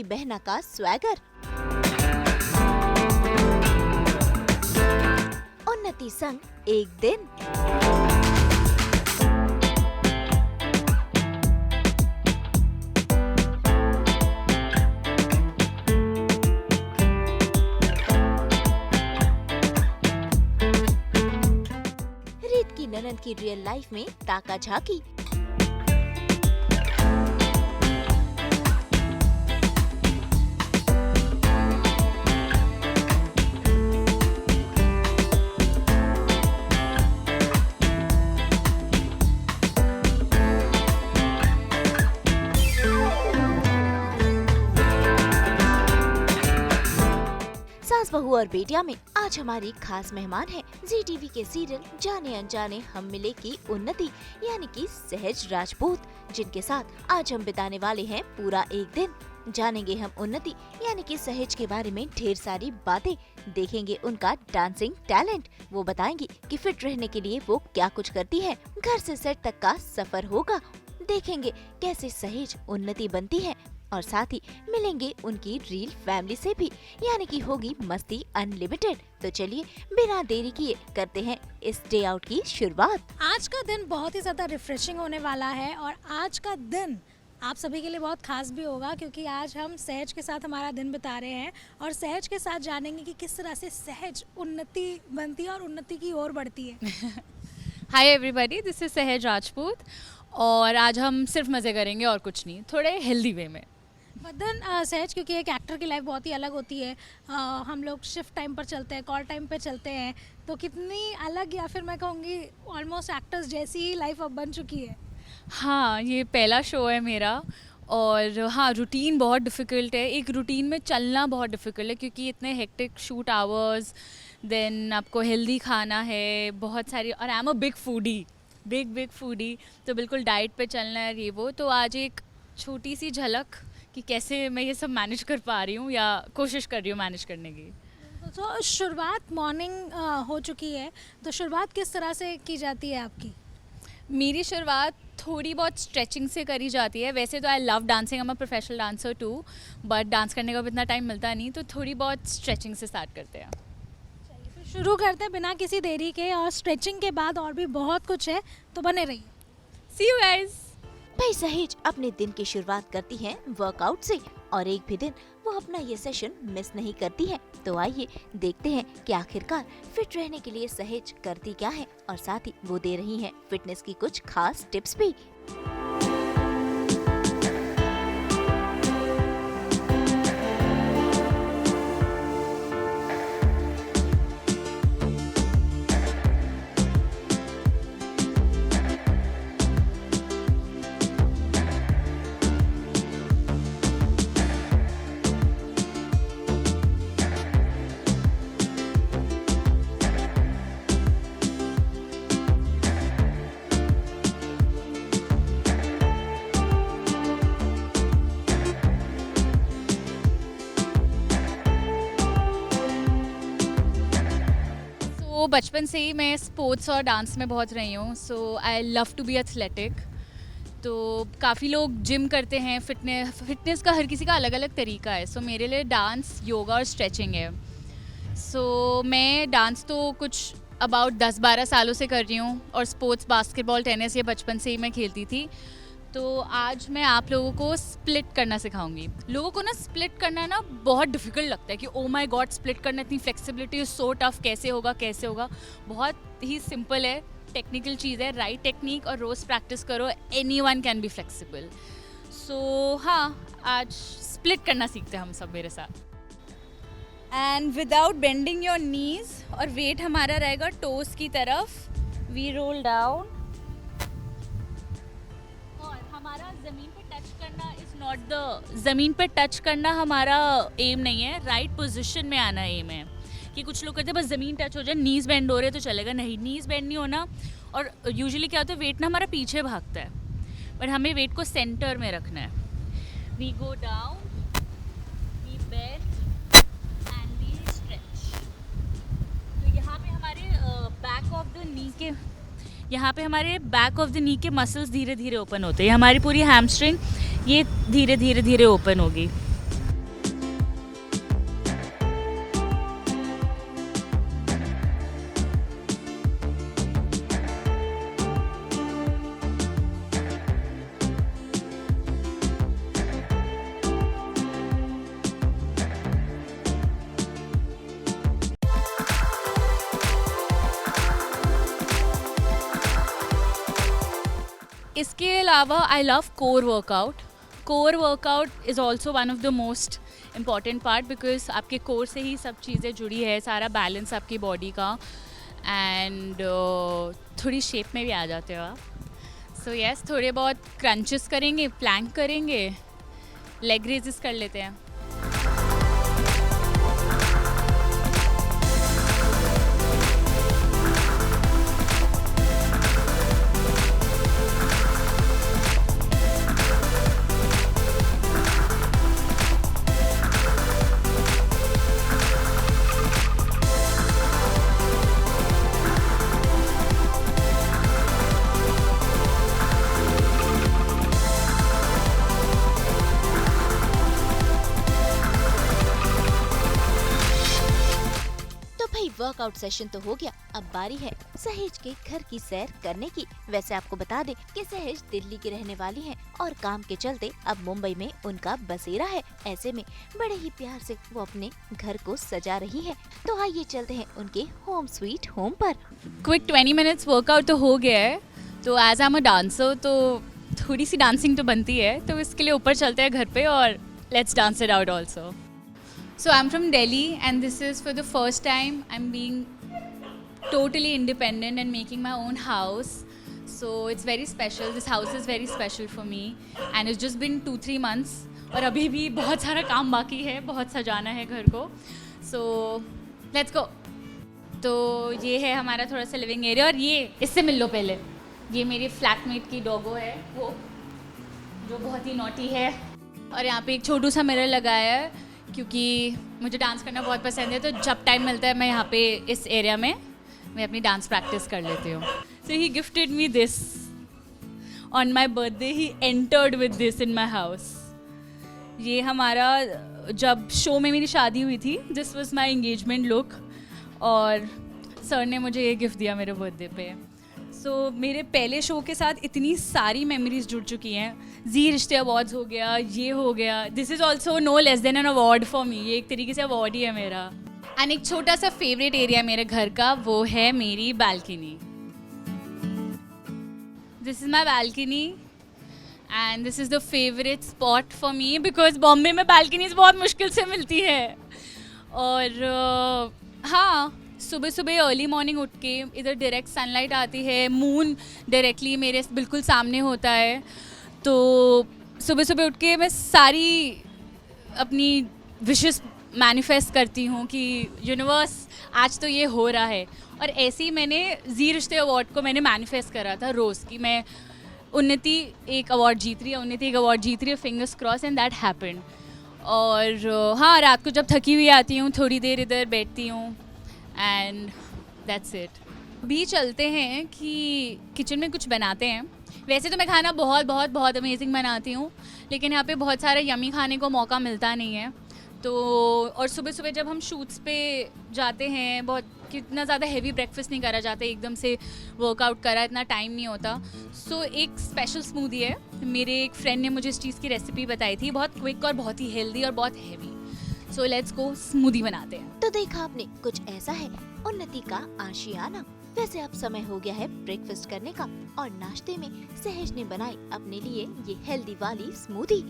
की बहना का स्वैगर। उन्नति संग एक दिन। रीत की ननद की रियल लाइफ में ताका झाकी। सास बहू और बेटिया में आज हमारी खास मेहमान है जी टीवी के सीरियल जाने अनजाने हम मिले की उन्नति यानी कि सहज राजपूत, जिनके साथ आज हम बिताने वाले हैं पूरा एक दिन। जानेंगे हम उन्नति यानी कि सहज के बारे में ढेर सारी बातें, देखेंगे उनका डांसिंग टैलेंट, वो बताएंगी कि फिट रहने के लिए वो क्या कुछ करती है, घर से सेट तक का सफर होगा, देखेंगे कैसे सहज उन्नति बनती है और साथ ही मिलेंगे उनकी रियल फैमिली से भी, यानी कि होगी मस्ती अनलिमिटेड। तो चलिए बिना देरी किए करते हैं इस डे आउट की शुरुआत। आज का दिन बहुत ही ज़्यादा रिफ्रेशिंग होने वाला है और आज का दिन आप सभी के लिए बहुत खास भी होगा, क्योंकि आज हम सहज के साथ हमारा दिन बिता रहे हैं और सहज के साथ जानेंगे कि किस तरह से सहज उन्नति बनती है और उन्नति की ओर बढ़ती है। हाय एवरीबॉडी, दिस इज सहज राजपूत और आज हम सिर्फ मज़े करेंगे और कुछ नहीं, थोड़े हेल्दी वे में। मदन, सहज क्योंकि एक एक्टर की लाइफ बहुत ही अलग होती है, हम लोग शिफ्ट टाइम पर चलते हैं, कॉल टाइम पे चलते हैं, तो कितनी अलग या फिर मैं कहूँगी ऑलमोस्ट एक्टर्स जैसी ही लाइफ अब बन चुकी है। हाँ, ये पहला शो है मेरा और हाँ, रूटीन बहुत डिफ़िकल्ट है। एक रूटीन में चलना बहुत डिफ़िकल्ट है क्योंकि इतने हेक्टिक शूट आवर्स, देन आपको हेल्दी खाना है, बहुत सारी, और आई एम अ बिग फूडी, तो बिल्कुल डाइट पे चलना है ये वो। तो आज एक छोटी सी झलक कि कैसे मैं ये सब मैनेज कर पा रही हूँ या कोशिश कर रही हूँ मैनेज करने की। तो शुरुआत मॉर्निंग हो चुकी है, तो शुरुआत किस तरह से की जाती है आपकी? मेरी शुरुआत थोड़ी बहुत स्ट्रेचिंग से करी जाती है। वैसे तो I love dancing, I am a professional dancer too, but dance करने का भी इतना टाइम मिलता नहीं, तो थोड़ी बहुत स्ट्रेचिंग से स्टार्ट करते हैं। चलिए फिर शुरू करते हैं बिना किसी देरी के, और स्ट्रेचिंग के बाद और भी बहुत कुछ है, तो बने रहिए। सी यू गाइस। भाई सहज अपने दिन की शुरुआत करती हैं वर्कआउट से और एक भी दिन वो अपना ये सेशन मिस नहीं करती हैं। तो आइए देखते हैं कि आखिरकार फिट रहने के लिए सहज करती क्या है और साथ ही वो दे रही हैं फिटनेस की कुछ खास टिप्स भी। तो बचपन से ही मैं स्पोर्ट्स और डांस में बहुत रही हूँ, so I love to be athletic. तो काफ़ी लोग जिम करते हैं, फिटनेस का हर किसी का अलग अलग तरीका है। सो मेरे लिए डांस, योगा और स्ट्रेचिंग है। सो मैं डांस तो कुछ अबाउट 10-12 सालों से कर रही हूँ और स्पोर्ट्स बास्केटबॉल, टेनिस ये बचपन से ही मैं खेलती थी। तो आज मैं आप लोगों को स्प्लिट करना सिखाऊंगी। लोगों को ना स्प्लिट करना ना बहुत डिफ़िकल्ट लगता है कि ओ माय गॉड, स्प्लिट करना, इतनी फ्लेक्सिबिलिटी इज़ सो टफ, कैसे होगा। बहुत ही सिंपल है, टेक्निकल चीज़ है, राइट टेक्निक और रोज़ प्रैक्टिस करो, एनीवन कैन बी फ्लेक्सिबल। सो हाँ, आज स्प्लिट करना सीखते हैं हम सब मेरे साथ। And without bending your knees, और वेट हमारा रहेगा टोस की तरफ, वी रोल डाउन। हमारा ज़मीन पे टच करना इज़ नॉट द, ज़मीन पे टच करना हमारा एम नहीं है, राइट पोजीशन में आना एम है। कि कुछ लोग कहते हैं बस ज़मीन टच हो जाए, नीज़ बेंड हो रहे तो चलेगा, नहीं, नीज़ बेंड नहीं होना। और यूजुअली क्या होता है, वेट ना हमारा पीछे भागता है, बट हमें वेट को सेंटर में रखना है। We go down, we bend and we stretch. तो यहाँ पे हमारे बैक ऑफ द नी के, यहाँ पे हमारे बैक ऑफ द नी के मसल्स धीरे धीरे ओपन होते हैं। हमारी पूरी हैमस्ट्रिंग ये धीरे धीरे ओपन होगी। इसके अलावा I love core workout. Core workout is also one of the most important part because आपके कोर से ही सब चीज़ें जुड़ी है, सारा बैलेंस आपकी बॉडी का. एंड थोड़ी शेप में भी आ जाते हो आप. सो यस, थोड़े बहुत क्रंचेस करेंगे, प्लैंक करेंगे, लेग रेजेस कर लेते हैं. वर्कआउट सेशन तो हो गया, अब बारी है सहेज के घर की सैर करने की. वैसे आपको बता दें कि सहेज दिल्ली की रहने वाली हैं और काम के चलते अब मुंबई में उनका बसेरा है. ऐसे में बड़े ही प्यार से वो अपने घर को सजा रही है. तो आइए चलते हैं उनके होम स्वीट होम पर. क्विक 20 मिनट्स वर्कआउट तो हो गया है. तो as I am a dancer तो थोड़ी सी डांसिंग तो बनती है, तो इसके लिए ऊपर चलते हैं घर पे और let's dance it out also. So I'm from Delhi and this is for the first time I'm being totally independent and making my own house. So it's very special. This house is very special for me and it's just been 2-3 months और अभी भी बहुत सारा काम बाकी है, बहुत सजाना है घर को. So let's go. तो ये है हमारा थोड़ा सा लिविंग एरिया और ये इससे मिल लो पहले. ये मेरी फ्लैटमेट की डॉगो है वो, जो बहुत ही नॉटी है. और यहाँ पे एक छोटू सा मिरर लगाया है क्योंकि मुझे डांस करना बहुत पसंद है, तो जब टाइम मिलता है मैं यहाँ पे इस एरिया में मैं अपनी डांस प्रैक्टिस कर लेती हूँ. So he gifted me this on my birthday. He entered with this in my house. ये हमारा जब शो में मेरी शादी हुई थी, this was my engagement look और सर ने मुझे ये गिफ्ट दिया मेरे बर्थडे पे. सो मेरे पहले शो के साथ इतनी सारी मेमोरीज जुड़ चुकी हैं. जी रिश्ते अवार्ड्स हो गया, ये हो गया. This is also no less than an award for me. ये एक तरीके से अवार्ड ही है मेरा. एंड एक छोटा सा फेवरेट एरिया मेरे घर का वो है मेरी balcony. This is my balcony and this is the favourite spot for me because Bombay में बालकनीज बहुत मुश्किल से मिलती है. और हाँ, सुबह सुबह अर्ली मॉर्निंग उठ के इधर डायरेक्ट सनलाइट आती है, मून डायरेक्टली मेरे बिल्कुल सामने होता है. तो सुबह सुबह उठ के मैं सारी अपनी विशेस मैनिफेस्ट करती हूँ कि यूनिवर्स आज तो ये हो रहा है. और ऐसे ही मैंने जी रिश्ते अवार्ड को मैंने मैनिफेस्ट करा था रोज़ की मैं उन्नति एक अवार्ड जीत रही है, उन्नति एक अवार्ड जीत रही है, fingers cross and that happened. और हाँ, रात को जब थकी हुई आती हूँ थोड़ी देर इधर बैठती हूँ एंड दैट्स इट. भी चलते हैं कि किचन में कुछ बनाते हैं. वैसे तो मैं खाना बहुत बहुत बहुत अमेजिंग बनाती हूँ, लेकिन यहाँ पे बहुत सारा यमी खाने को मौका मिलता नहीं है. तो और सुबह सुबह जब हम शूट्स पे जाते हैं, बहुत कितना ज़्यादा हैवी ब्रेकफास्ट नहीं करा जाता, एकदम से वर्कआउट करा, इतना टाइम नहीं होता. सो एक स्पेशल स्मूदी है, मेरे एक फ्रेंड ने मुझे इस चीज़ की रेसिपी बताई थी, बहुत क्विक और बहुत ही हेल्दी और बहुत heavy. So let's go, smoothie बनाते हैं. तो देखा आपने, कुछ ऐसा है उन्नति का आशियाना. वैसे अब समय हो गया है ब्रेकफास्ट करने का और नाश्ते में सहेज ने बनाई अपने लिए ये हेल्दी वाली स्मूदी.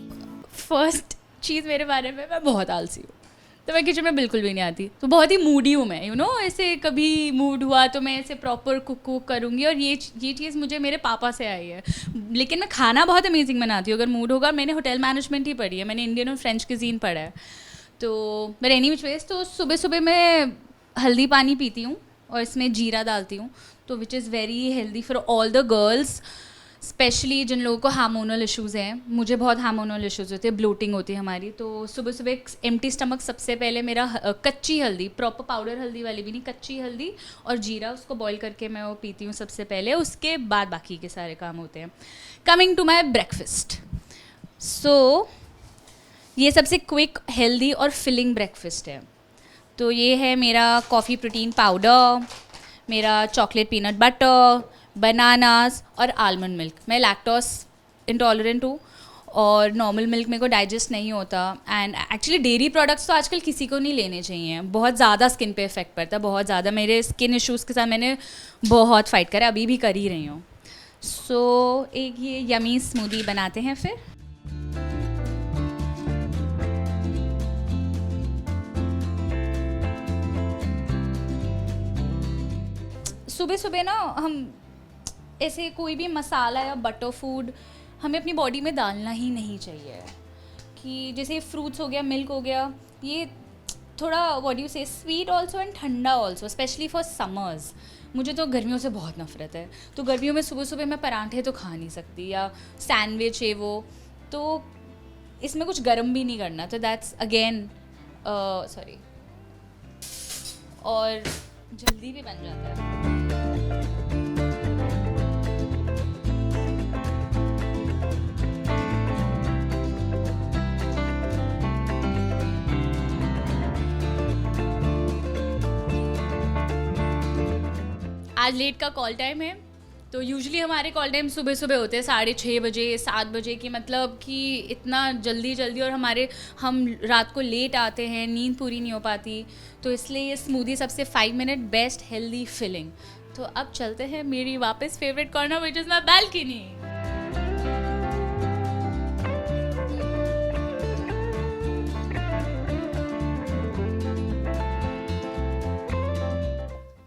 फर्स्ट चीज़ मेरे बारे में, मैं बहुत आलसी हूँ, तो मैं किचन में बिल्कुल भी नहीं आती. तो बहुत ही मूडी हूँ मैं, यू नो, ऐसे कभी मूड हुआ तो मैं ऐसे प्रॉपर कुक करूँगी. और ये चीज़ मुझे मेरे पापा से आई है. लेकिन मैं खाना बहुत अमेजिंग बनाती हूँ अगर मूड होगा. मैंने होटल मैनेजमेंट ही पढ़ी है, मैंने इंडियन और फ्रेंच क्यूजीन पढ़ा है. तो मेरे एनी विच वेज, तो सुबह सुबह मैं हल्दी पानी पीती हूँ और इसमें जीरा डालती हूँ, तो which is very healthy for all the girls, specially जिन लोगों को हार्मोनल इश्यूज़ हैं. मुझे बहुत हार्मोनल इश्यूज़ होते हैं, ब्लोटिंग होती है हमारी. तो सुबह सुबह एम्प्टी स्टमक सबसे पहले मेरा कच्ची हल्दी, प्रॉपर पाउडर हल्दी वाली भी नहीं, कच्ची हल्दी और जीरा, उसको बॉईल करके मैं वो पीती हूँ सबसे पहले. उसके बाद बाकी के सारे काम होते हैं. कमिंग टू माई ब्रेकफास्ट, सो ये सबसे क्विक, हेल्दी और फिलिंग ब्रेकफास्ट है. तो ये है मेरा कॉफ़ी प्रोटीन पाउडर, मेरा चॉकलेट पीनट बटर, बनानास और आलमंड मिल्क. मैं लैक्टोस इंटॉलरेंट हूँ और नॉर्मल मिल्क मेरे को डाइजेस्ट नहीं होता. एंड एक्चुअली डेयरी प्रोडक्ट्स तो आजकल किसी को नहीं लेने चाहिए, बहुत ज़्यादा स्किन पे इफेक्ट पड़ता है, बहुत ज़्यादा. मेरे स्किन इश्यूज़ के साथ मैंने बहुत फाइट करा, अभी भी कर ही रही हूँ. सो एक ये यमी स्मूदी बनाते हैं फिर। सुबह सुबह ना हम ऐसे कोई भी मसाला या बटर फूड हमें अपनी बॉडी में डालना ही नहीं चाहिए। कि जैसे फ्रूट्स हो गया, मिल्क हो गया, ये थोड़ा व्हाट यू से स्वीट ऑल्सो एंड ठंडा ऑल्सो, स्पेशली फॉर समर्स। मुझे तो गर्मियों से बहुत नफरत है, तो गर्मियों में सुबह सुबह मैं पराठे तो खा नहीं सकती, या सैंडविच है वो, तो इसमें कुछ गर्म भी नहीं करना, तो दैट्स अगेन सॉरी, और जल्दी भी बन जाता है। आज लेट का कॉल टाइम है, तो यूजुअली हमारे कॉल टाइम सुबह सुबह होते हैं 6:30 बजे 7 बजे की, मतलब कि इतना जल्दी जल्दी, और हम रात को लेट आते हैं, नींद पूरी नहीं हो पाती, तो इसलिए ये स्मूदी सबसे 5 मिनट बेस्ट हेल्दी फिलिंग। तो अब चलते हैं मेरी वापस favourite corner which is my balcony.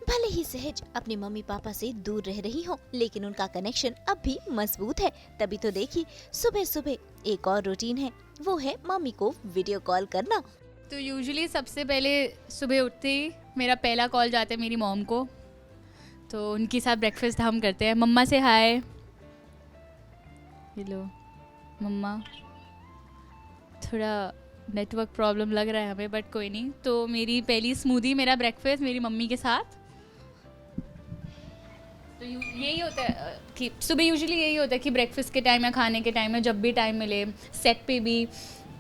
भले ही सहज अपने मम्मी पापा से दूर रह रही हो, लेकिन उनका कनेक्शन अब भी मजबूत है। तभी तो देखी सुबह सुबह एक और रूटीन है, वो है मम्मी को वीडियो कॉल करना। तो यूजुअली सबसे पहले सुबह उठते ही मेरा पहला कॉल जाता है मेरी मॉम को, तो उनके साथ ब्रेकफास्ट हम करते हैं। मम्मा से हाय। हेलो मम्मा, थोड़ा नेटवर्क प्रॉब्लम लग रहा है हमें, बट कोई नहीं। तो मेरी पहली स्मूदी, मेरा ब्रेकफास्ट मेरी मम्मी के साथ। तो यही होता है कि सुबह यूजुअली यही होता है कि ब्रेकफास्ट के टाइम या खाने के टाइम में जब भी टाइम मिले, सेट पे भी,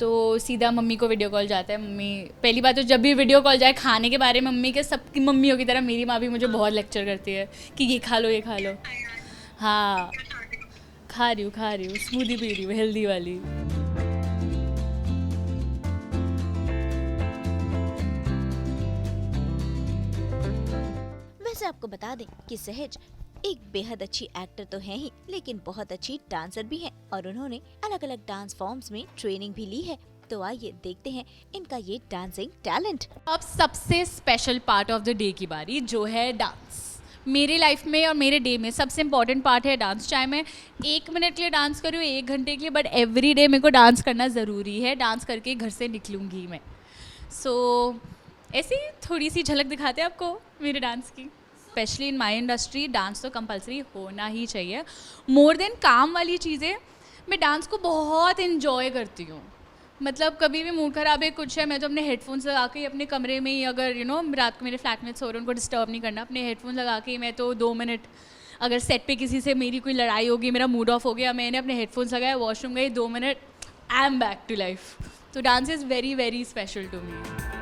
तो सीधा मम्मी को वीडियो कॉल जाता है। मम्मी पहली बात तो जब भी वीडियो कॉल जाए खाने के बारे में, मम्मी के सबकी मम्मियों की तरह मेरी माँ भी मुझे बहुत लेक्चर करती है कि ये खा लो, ये खा लो। हाँ, खा रही हूँ स्मूदी पी रही हूँ, हेल्दी वाली। वैसे आपको बता दें कि सहज एक बेहद अच्छी एक्टर तो है ही, लेकिन बहुत अच्छी डांसर भी है, और उन्होंने अलग अलग डांस फॉर्म्स में ट्रेनिंग भी ली है। तो आइए देखते हैं इनका ये डांसिंग टैलेंट। अब सबसे special part of the day की बारी, जो है डांस। मेरे लाइफ में और मेरे डे में सबसे इम्पॉर्टेंट पार्ट है डांस। चाहे मैं 1 मिनट के लिए डांस करूँ, 1 घंटे के लिए, बट एवरी डे मेरे को डांस करना ज़रूरी है। डांस करके घर से निकलूँगी मैं। सो ऐसी थोड़ी सी झलक दिखाते हैं आपको मेरे डांस की। Specially in my industry dance तो कंपलसरी होना ही चाहिए। मोर देन काम वाली चीज़ें, मैं डांस को बहुत इन्जॉय करती हूँ। मतलब कभी भी मूड ख़राब है, कुछ है, मैं तो अपने हेडफोन्स लगा के अपने कमरे में ही, अगर रात को मेरे फ्लैटमेट्स हो रहे हैं, उनको डिस्टर्ब नहीं करना, अपने हेडफोन लगा के मैं तो 2 मिनट, अगर सेट पे किसी से मेरी कोई लड़ाई होगी, मेरा मूड ऑफ हो गया, मैंने अपने हेडफोन्स लगाया, वॉशरूम गई, 2 मिनट, I am back to life. तो dance is very very special to me.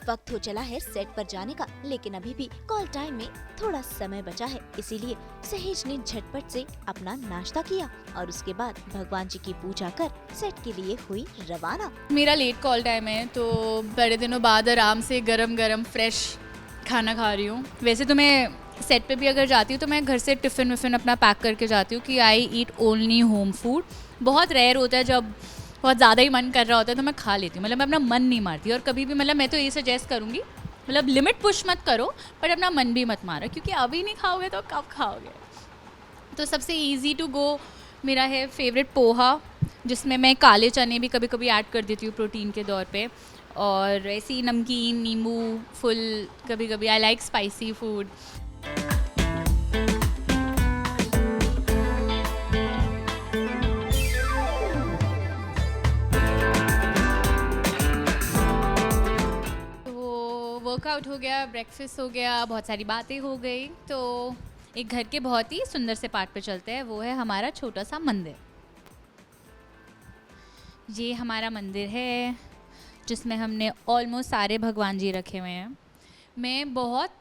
वक्त हो चला है सेट पर जाने का, लेकिन अभी भी कॉल टाइम में थोड़ा समय बचा है, इसीलिए सहज ने झटपट से अपना नाश्ता किया और उसके बाद भगवान जी की पूजा कर सेट के लिए हुई रवाना। मेरा लेट कॉल टाइम है, तो बड़े दिनों बाद आराम से गरम गरम फ्रेश खाना खा रही हूँ। वैसे तो मैं सेट पे भी अगर जाती हूँ तो मैं घर से टिफ़िन विफ़िन अपना पैक करके जाती हूँ कि आई ईट ओनली होम फूड। बहुत रेयर होता है जब बहुत ज़्यादा ही मन कर रहा होता है तो मैं खा लेती हूँ, मतलब मैं अपना मन नहीं मारती। और कभी भी मतलब मैं तो ये सजेस्ट करूँगी, मतलब लिमिट पुश मत करो पर अपना मन भी मत मारो, क्योंकि अभी नहीं खाओगे तो कब खाओगे। तो सबसे ईजी टू गो मेरा है फेवरेट पोहा, जिसमें मैं काले चने भी कभी कभी ऐड कर देती हूँ प्रोटीन के तौर पे, और ऐसी नमकीन, नींबू, फुल, कभी कभी I like spicy food. Workout हो गया, ब्रेकफास्ट हो गया, बहुत सारी बातें हो गई, तो एक घर के बहुत ही सुंदर से पार्ट पे चलते हैं, वो है हमारा छोटा सा मंदिर। ये हमारा मंदिर है जिसमें हमने ऑलमोस्ट सारे भगवान जी रखे हुए हैं। मैं बहुत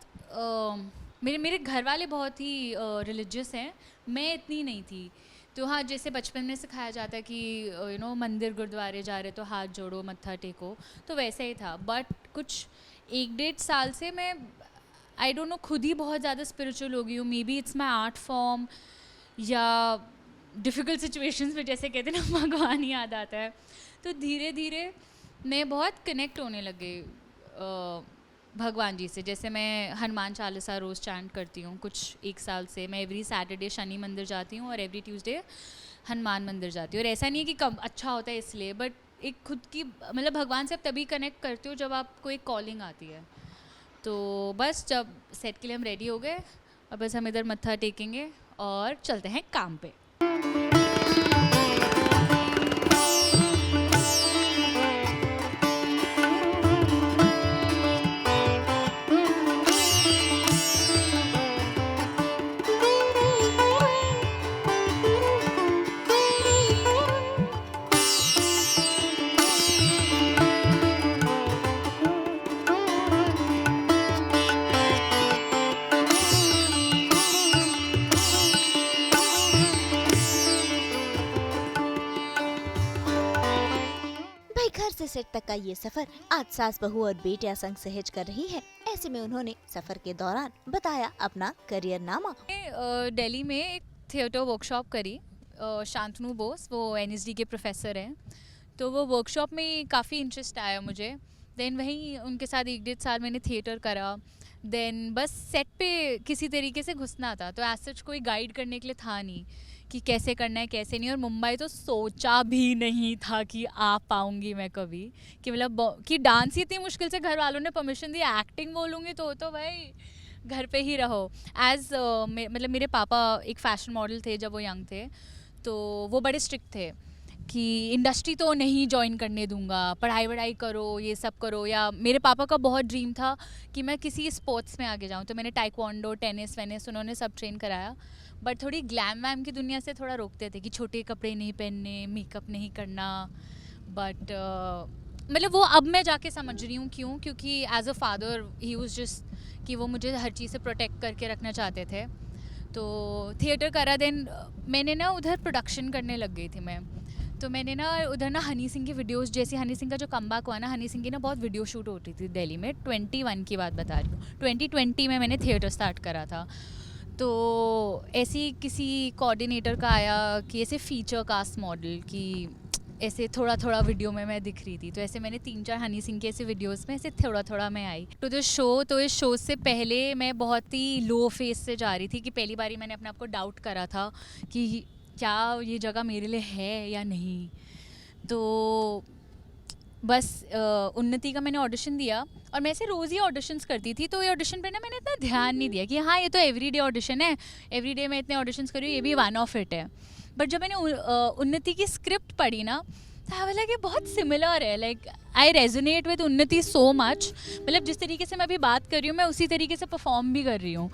मेरे मेरे घर वाले बहुत ही रिलीजियस हैं, मैं इतनी नहीं थी। तो हाँ, जैसे बचपन में सिखाया जाता है कि मंदिर गुरुद्वारे जा रहे तो हाथ जोड़ो, मत्था टेको, तो वैसे ही था। बट कुछ 1-1.5 साल से मैं आई डोंट नो खुद ही बहुत ज़्यादा स्पिरिचुअल हो गई हूँ। May be it's my art form, या डिफ़िकल्ट सिचुएशंस में जैसे कहते हैं ना भगवान ही याद आता है। तो धीरे धीरे मैं बहुत कनेक्ट होने लग गई भगवान जी से। जैसे मैं हनुमान चालीसा रोज़ चैंट करती हूँ कुछ 1 साल से। मैं एवरी सैटरडे शनि मंदिर जाती हूँ और एवरी ट्यूसडे हनुमान मंदिर जाती हूँ। और ऐसा नहीं है कि कम अच्छा होता है इसलिए, बट एक खुद की मतलब भगवान से आप तभी कनेक्ट करते हो जब आपको एक कॉलिंग आती है। तो बस जब सेट के लिए हम रेडी हो गए और बस हम इधर मत्था टेकेंगे और चलते हैं काम पे। भाई घर से सेट तक का ये सफर आज सास बहू और बेटियां संग सहज कर रही है। ऐसे में उन्होंने सफर के दौरान बताया अपना करियर नामा। दिल्ली में एक थिएटर वर्कशॉप करी, शांतनु बोस, वो NSD के प्रोफेसर हैं। तो वो वर्कशॉप में काफ़ी इंटरेस्ट आया मुझे। देन वहीं उनके साथ 1-1.5 साल मैंने थिएटर करा। देन बस सेट पे किसी तरीके से घुसना था, तो एज सच कोई गाइड करने के लिए था नहीं कि कैसे करना है कैसे नहीं। और मुंबई तो सोचा भी नहीं था कि आ पाऊँगी मैं कभी, कि मतलब कि डांस ही इतनी मुश्किल से घर वालों ने परमिशन दी, एक्टिंग बोलूँगी तो भाई घर पे ही रहो। मतलब मेरे पापा एक फ़ैशन मॉडल थे जब वो यंग थे, तो वो बड़े स्ट्रिक्ट थे कि इंडस्ट्री तो नहीं ज्वाइन करने दूंगा, पढ़ाई वढ़ाई करो, ये सब करो। या मेरे पापा का बहुत ड्रीम था कि मैं किसी स्पोर्ट्स में आगे जाऊं, तो मैंने टाइक्वांडो, टेनिस वेनिस उन्होंने सब ट्रेन कराया। बट थोड़ी ग्लैम वैम की दुनिया से थोड़ा रोकते थे कि छोटे कपड़े नहीं पहनने, मेकअप नहीं करना। बट मतलब वो अब मैं जाके समझ रही हूँ क्योंकि as a father he was just कि वो मुझे हर चीज़ से प्रोटेक्ट करके रखना चाहते थे। तो थिएटर करा। देन मैंने ना उधर प्रोडक्शन करने लग गई थी मैं। तो मैंने ना उधर ना हनी सिंह की वीडियोस, जैसे हनी सिंह का जो कमबैक हुआ ना, हनी सिंह की ना बहुत वीडियो शूट होती थी दिल्ली में। 21 की बात बता रही हूँ, 2020 में मैंने थिएटर स्टार्ट करा था। तो ऐसी किसी कोऑर्डिनेटर का आया कि ऐसे फीचर कास्ट मॉडल की ऐसे थोड़ा थोड़ा वीडियो में मैं दिख रही थी। तो ऐसे मैंने 3-4 हनी सिंह के ऐसे वीडियोस में ऐसे थोड़ा थोड़ा मैं आई तो इस शो से पहले मैं बहुत ही लो फेस से जा रही थी कि पहली बारी मैंने अपने आप को डाउट करा था कि क्या ये जगह मेरे लिए है या नहीं। तो बस उन्नति का मैंने ऑडिशन दिया और मैं ऐसे रोज़ ही ऑडिशंस करती थी। तो ये ऑडिशन पे ना मैंने इतना ध्यान नहीं दिया कि हाँ ये तो एवरीडे ऑडिशन है, एवरीडे मैं इतने ऑडिशंस कर रही हूँ, ये भी वन ऑफ इट है। बट जब मैंने उन्नति की स्क्रिप्ट पढ़ी ना, तो आई वाज लाइक ये बहुत सिमिलर है, लाइक आई रेजोनेट विद उन्नति सो मच। मतलब जिस तरीके से मैं अभी बात कर रही हूँ मैं उसी तरीके से परफॉर्म भी कर रही हूँ।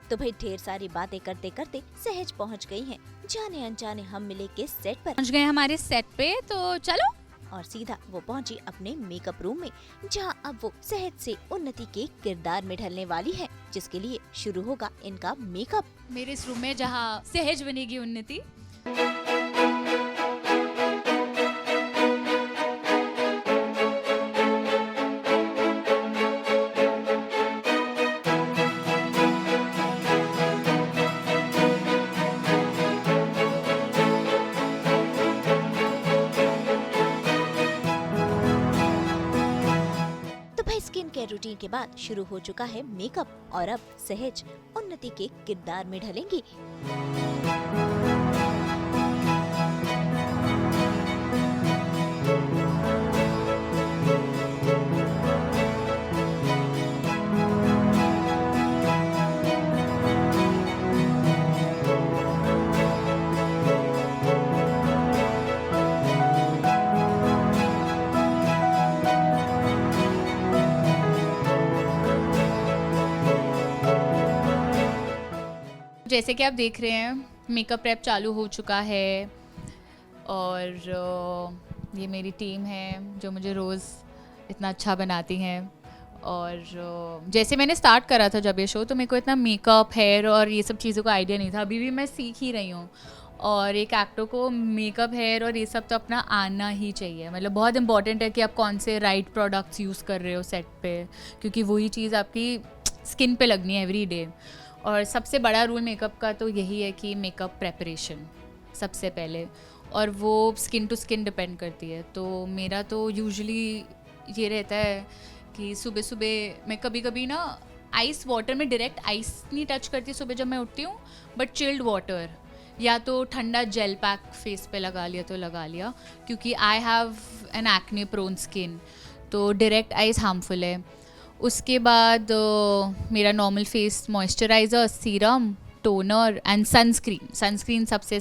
तो भाई ढेर सारी बातें करते करते सहज पहुंच गई हैं जाने अनजाने हम मिले के सेट पर। पहुँच गए हमारे सेट पे, तो चलो। और सीधा वो पहुंची अपने मेकअप रूम में, जहां अब वो सहज से उन्नति के किरदार में ढलने वाली है, जिसके लिए शुरू होगा इनका मेकअप। मेरे इस रूम में जहाँ सहज बनेगी उन्नति। स्किन केयर रूटीन के बाद शुरू हो चुका है मेकअप और अब सहज उन्नति के किरदार में ढलेंगी। जैसे कि आप देख रहे हैं मेकअप प्रेप चालू हो चुका है और ये मेरी टीम है जो मुझे रोज़ इतना अच्छा बनाती हैं। और जैसे मैंने स्टार्ट करा था जब ये शो, तो मेरे को इतना मेकअप, हेयर और ये सब चीज़ों का आइडिया नहीं था। अभी भी मैं सीख ही रही हूँ और एक एक्टर को मेकअप, हेयर और ये सब तो अपना आना ही चाहिए। मतलब बहुत इंपॉर्टेंट है कि आप कौन से राइट प्रोडक्ट्स यूज़ कर रहे हो सेट पे, क्योंकि वही चीज़ आपकी स्किन पे लगनी है एवरी डे। और सबसे बड़ा रूल मेकअप का तो यही है कि मेकअप प्रेपरेशन सबसे पहले, और वो स्किन टू स्किन डिपेंड करती है। तो मेरा तो यूजुअली ये रहता है कि सुबह सुबह मैं कभी कभी ना आइस वाटर में, डायरेक्ट आइस नहीं टच करती सुबह जब मैं उठती हूँ, बट चिल्ड वाटर या तो ठंडा जेल पैक फेस पे लगा लिया तो लगा लिया, क्योंकि I have an acne prone skin, तो डायरेक्ट आइस हार्मफुल है। उसके बाद मेरा normal face moisturiser, serum, toner and sunscreen सबसे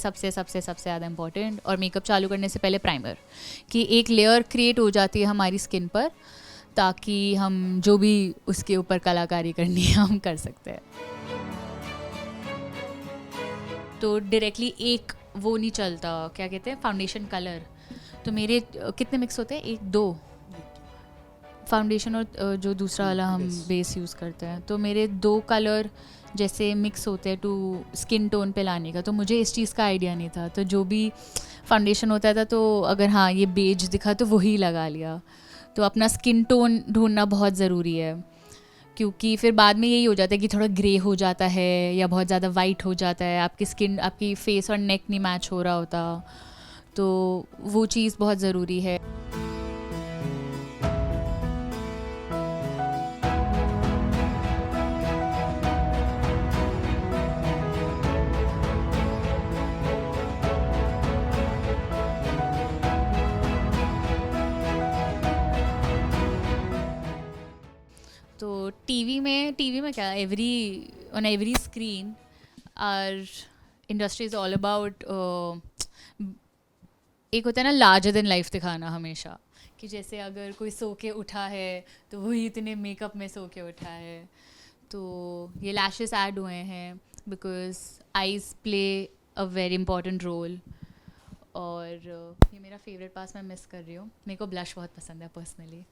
ज़्यादा इम्पॉर्टेंट। और मेकअप चालू करने से पहले प्राइमर, कि एक लेयर क्रिएट हो जाती है हमारी स्किन पर, ताकि हम जो भी उसके ऊपर कलाकारी करनी है हम कर सकते हैं। तो डायरेक्टली एक वो नहीं चलता, क्या कहते हैं, फाउंडेशन कलर। तो मेरे कितने मिक्स होते हैं, 1-2 फाउंडेशन और जो दूसरा वाला हम बेस यूज़ करते हैं, तो मेरे 2 कलर जैसे मिक्स होते हैं टू स्किन टोन पे लाने का। तो मुझे इस चीज़ का आइडिया नहीं था, तो जो भी फाउंडेशन होता था तो अगर हाँ ये बेज दिखा तो वही लगा लिया। तो अपना स्किन टोन ढूंढना बहुत ज़रूरी है, क्योंकि फिर बाद में यही हो जाता है कि थोड़ा ग्रे हो जाता है या बहुत ज़्यादा वाइट हो जाता है, आपकी स्किन, आपकी फेस और नेक नहीं मैच हो रहा होता, तो वो चीज़ बहुत ज़रूरी है। तो टीवी में क्या, on every screen our industry is all about, एक होता है ना लार्जर देन लाइफ दिखाना हमेशा, कि जैसे अगर कोई सो के उठा है तो वही इतने मेकअप में सो के उठा है। तो ये लैशेस ऐड हुए हैं because eyes play a very important role. और ये मेरा फेवरेट पास मैं मिस कर रही हूँ। मेरे को ब्लश बहुत पसंद है पर्सनली,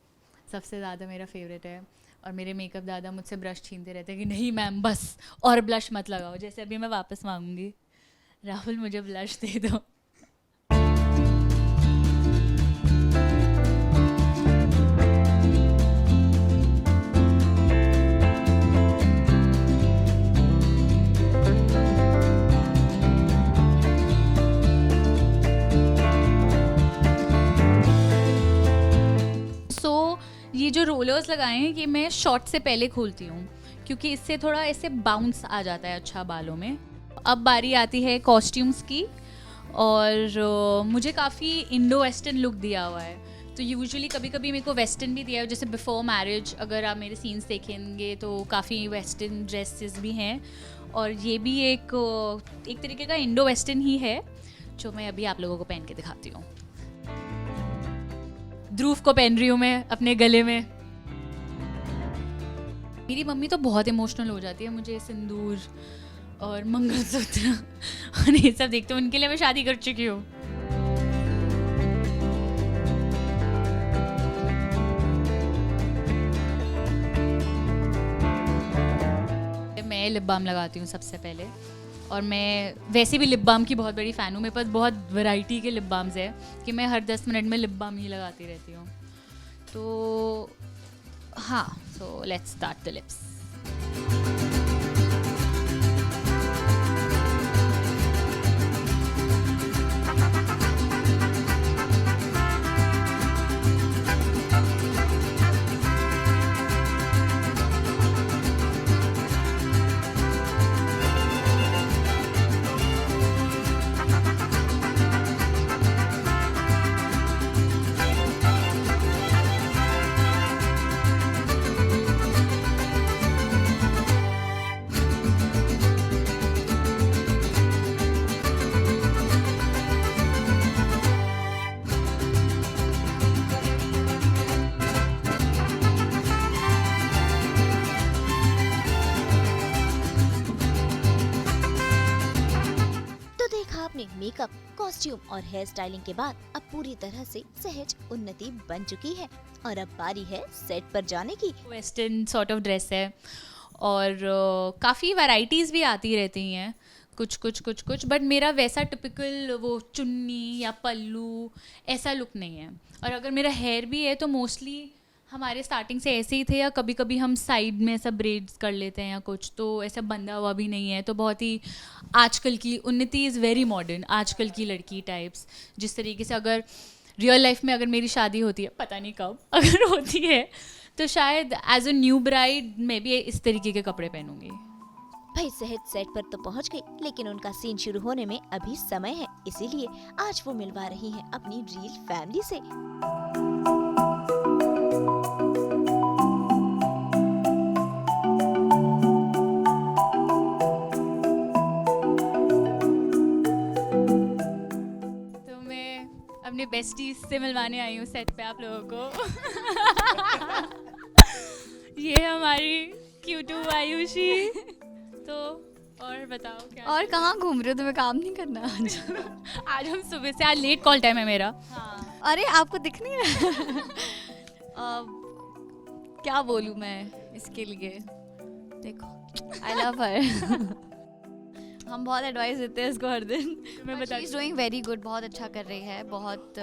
सबसे ज़्यादा मेरा फेवरेट है। और मेरे मेकअप दादा मुझसे ब्रश छीनते रहते हैं कि नहीं मैम बस और ब्लश मत लगाओ। जैसे अभी मैं वापस मांगूंगी, राहुल मुझे ब्लश दे दो। ये जो रोलर्स लगाए हैं ये मैं शॉर्ट से पहले खोलती हूँ, क्योंकि इससे थोड़ा ऐसे बाउंस आ जाता है अच्छा बालों में। अब बारी आती है कॉस्ट्यूम्स की, और मुझे काफ़ी इंडो वेस्टर्न लुक दिया हुआ है। तो यूजुअली कभी कभी मेरे को वेस्टर्न भी दिया है, जैसे बिफोर मैरिज अगर आप मेरे सीन्स देखेंगे तो काफ़ी वेस्टर्न ड्रेसेस भी हैं, और ये भी एक तरीके का इंडो वेस्टर्न ही है जो मैं अभी आप लोगों को पहन के दिखाती हूँ। ध्रुव को पहन रही हूँ मैं अपने गले में। मेरी मम्मी तो बहुत इमोशनल हो जाती है मुझे सिंदूर और मंगलसूत्र और ये सब देखते हैं। उनके लिए मैं शादी कर चुकी हूँ। मैं लिप बाम लगाती हूँ सबसे पहले, और मैं वैसे भी लिप बाम की बहुत बड़ी फ़ैन हूँ। मेरे पास बहुत वैरायटी के लिप बाम्स है कि मैं हर 10 मिनट में लिप बाम ही लगाती रहती हूँ। तो हाँ, so let's start the lips. Makeup, costume और हेयर स्टाइलिंग के बाद अब पूरी तरह से सहज उन्नति बन चुकी है और अब बारी है सेट पर जाने की। वेस्टर्न सॉर्ट ऑफ ड्रेस है और काफ़ी वैरायटीज़ भी आती रहती हैं, कुछ बट मेरा वैसा टिपिकल वो चुन्नी या पल्लू ऐसा लुक नहीं है। और अगर मेरा हेयर भी है तो मोस्टली हमारे स्टार्टिंग से ऐसे ही थे, या कभी कभी हम साइड में ऐसा ब्रेड्स कर लेते हैं या कुछ, तो ऐसा बंधा हुआ भी नहीं है। तो बहुत ही आजकल की उन्नति इज़ वेरी मॉडर्न, आजकल की लड़की टाइप्स। जिस तरीके से अगर रियल लाइफ में अगर मेरी शादी होती है, पता नहीं कब अगर होती है, तो शायद एज अ न्यू ब्राइड मैं भी इस तरीके के कपड़े पहनूंगी। भाई सहज सेट पर तो पहुंच गई, लेकिन उनका सीन शुरू होने में अभी समय है, इसीलिए आज वो मिलवा रही हैं अपनी रियल फैमिली से। तो मैं अपने बेस्टीज से मिलवाने आई हूँ सेट पे आप लोगों को। ये हमारी क्यूटू आयुषी। तो और बताओ क्या? और कहाँ घूम रहे हो, तुम्हें काम नहीं करना आज? आज हम सुबह से, आज लेट कॉल टाइम है मेरा। हाँ। अरे आपको दिख नहीं रहा? क्या बोलूँ मैं इसके लिए? देखो आई लव हर। हम बहुत एडवाइस देते हैं इसको हर दिन। मैं बता डूइंग वेरी गुड, बहुत अच्छा कर रही है, बहुत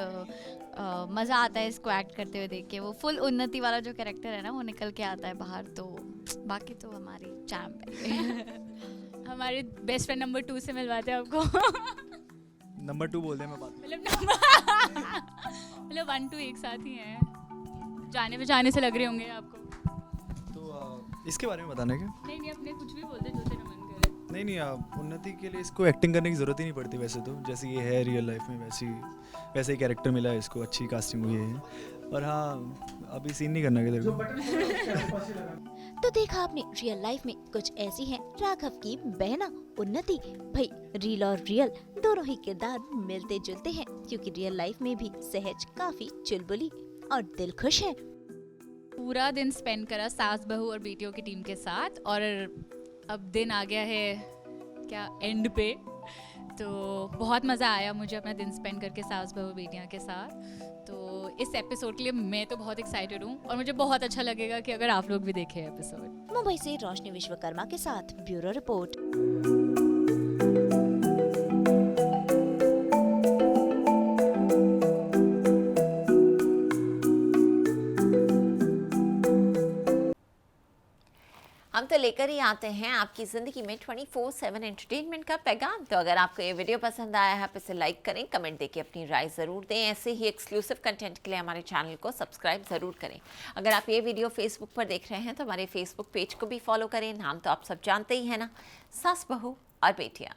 मज़ा आता है इसको एक्ट करते हुए देख के। वो फुल उन्नति वाला जो कैरेक्टर है ना, वो निकल के आता है बाहर। तो बाकी तो हमारी चैम्प है। हमारे बेस्ट फ्रेंड नंबर 2 से मिलवाते हैं आपको। नंबर 2 बोल दे, मैं बात मतलब 1 2 एक साथ ही हैं, जाने में से लग रहे होंगे आपको। तो इसके बारे में बताना क्या? नहीं अपने कुछ भी बोलते जो तेरा मन करे। नहीं उन्नति के लिए इसको एक्टिंग करने की ज़रूरत ही नहीं पड़ती वैसे तो। जैसे ये है रियल लाइफ में वैसे ही कैरेक्टर मिला है इसको, अच्छी कास्टिंग हुई है। और हाँ, अभी सीन नहीं करना किधर को। तो देखा आपने, रियल लाइफ में कुछ ऐसी हैं राघव की बहना उन्नति। भाई रील और रियल दोनों ही किरदार मिलते जुलते हैं, क्योंकि रियल लाइफ में भी सहज काफी चुलबुली और दिल खुश है। पूरा दिन स्पेंड करा सास बहू और बेटियों की टीम के साथ, और अब दिन आ गया है क्या एंड पे। तो बहुत मज़ा आया मुझे अपना दिन स्पेंड करके सास बहू बेटियां के साथ। तो इस एपिसोड के लिए मैं तो बहुत एक्साइटेड हूँ, और मुझे बहुत अच्छा लगेगा कि अगर आप लोग भी देखें एपिसोड। मुंबई से रोशनी विश्वकर्मा के साथ ब्यूरो रिपोर्ट। हम तो लेकर ही आते हैं आपकी ज़िंदगी में 24/7 एंटरटेनमेंट का पैगाम। तो अगर आपको ये वीडियो पसंद आया है, आप इसे लाइक करें, कमेंट देके अपनी राय ज़रूर दें। ऐसे ही एक्सक्लूसिव कंटेंट के लिए हमारे चैनल को सब्सक्राइब ज़रूर करें। अगर आप ये वीडियो फेसबुक पर देख रहे हैं तो हमारे फेसबुक पेज को भी फॉलो करें। नाम तो आप सब जानते ही हैं ना, सास बहू और बेटियाँ।